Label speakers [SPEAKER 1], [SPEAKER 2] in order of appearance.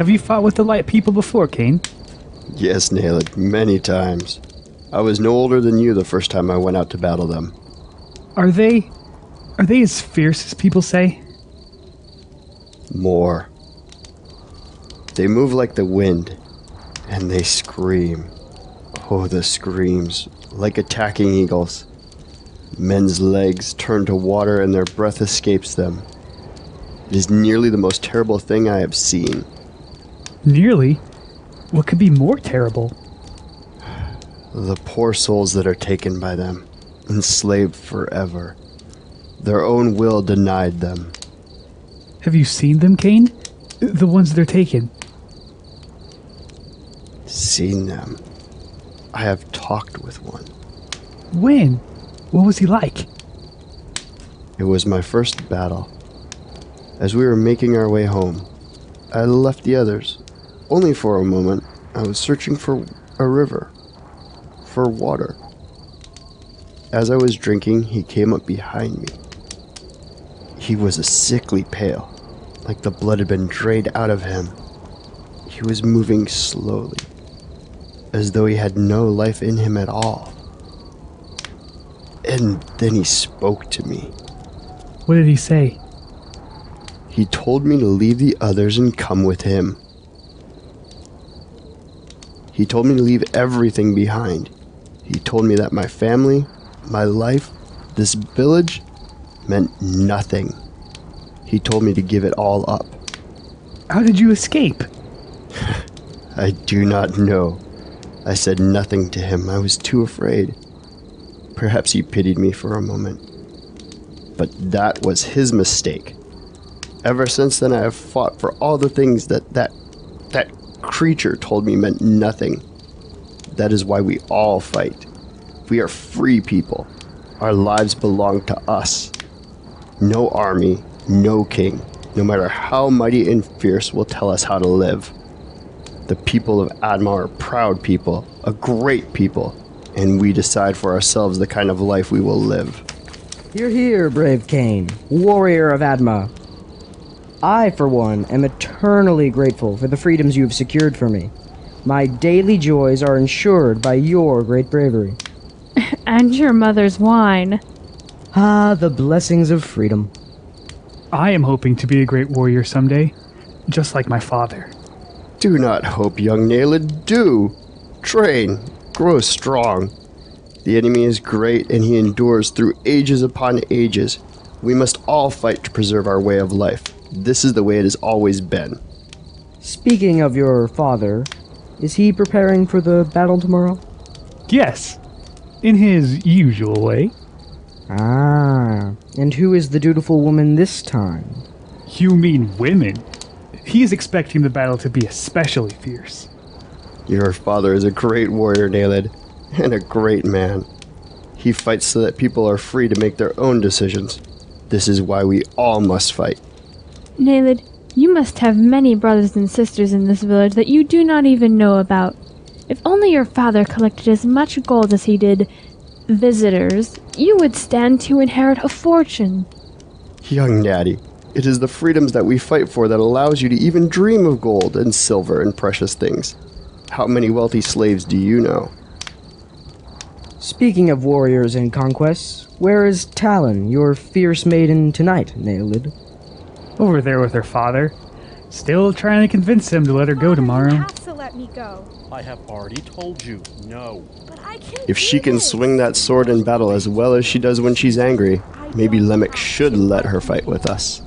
[SPEAKER 1] Have you fought with the Light People before, Cain?
[SPEAKER 2] Yes, Naled, many times. I was no older than you the first time I went out to battle them.
[SPEAKER 1] Are they as fierce as people say?
[SPEAKER 2] More. They move like the wind, and they scream. Oh, the screams, like attacking eagles. Men's legs turn to water and their breath escapes them. It is nearly the most terrible thing I have seen.
[SPEAKER 1] Nearly? What could be more terrible?
[SPEAKER 2] The poor souls that are taken by them, enslaved forever. Their own will denied them.
[SPEAKER 1] Have you seen them, Cain? The ones that are taken?
[SPEAKER 2] Seen them. I have talked with one.
[SPEAKER 1] When? What was he like?
[SPEAKER 2] It was my first battle. As we were making our way home, I left the others. Only for a moment, I was searching for a river. For water. As I was drinking, he came up behind me. He was a sickly pale, like the blood had been drained out of him. He was moving slowly, as though he had no life in him at all. And then he spoke to me.
[SPEAKER 1] What did he say?
[SPEAKER 2] He told me to leave the others and come with him. He told me to leave everything behind. He told me that my family, my life, this village, meant nothing. He told me to give it all up.
[SPEAKER 1] How did you escape?
[SPEAKER 2] I do not know. I said nothing to him. I was too afraid. Perhaps he pitied me for a moment. But that was his mistake. Ever since then, I have fought for all the things that creature told me meant nothing. That is why we all fight. We are free people. Our lives belong to us. No army, no king, no matter how mighty and fierce, will tell us how to live. The people of Adma are proud people, a great people, and we decide for ourselves the kind of life we will live.
[SPEAKER 3] Hear, hear, brave Cain, warrior of Adma. I, for one, am eternally grateful for the freedoms you have secured for me. My daily joys are ensured by your great bravery.
[SPEAKER 4] And your mother's wine.
[SPEAKER 3] Ah, the blessings of freedom.
[SPEAKER 1] I am hoping to be a great warrior someday, just like my father.
[SPEAKER 2] Do not hope, young Naled, do! Train, grow strong. The enemy is great, and he endures through ages upon ages. We must all fight to preserve our way of life. This is the way it has always been.
[SPEAKER 3] Speaking of your father, is he preparing for the battle tomorrow?
[SPEAKER 1] Yes, in his usual way.
[SPEAKER 3] Ah, and who is the dutiful woman this time?
[SPEAKER 1] You mean women? He is expecting the battle to be especially fierce.
[SPEAKER 2] Your father is a great warrior, Naled, and a great man. He fights so that people are free to make their own decisions. This is why we all must fight.
[SPEAKER 4] Naled, you must have many brothers and sisters in this village that you do not even know about. If only your father collected as much gold as he did visitors, you would stand to inherit a fortune.
[SPEAKER 2] Young Natty, it is the freedoms that we fight for that allows you to even dream of gold and silver and precious things. How many wealthy slaves do you know?
[SPEAKER 3] Speaking of warriors and conquests, where is Talon, your fierce maiden, tonight, Naled?
[SPEAKER 1] Over there with her father. Still trying to convince him to let her go tomorrow.
[SPEAKER 5] You have to let me go.
[SPEAKER 6] I have already told you, no.
[SPEAKER 5] But I can
[SPEAKER 2] If she
[SPEAKER 5] do
[SPEAKER 2] can
[SPEAKER 5] this.
[SPEAKER 2] swing that sword in battle as well as she does when she's angry, maybe Lemek should let her fight with us.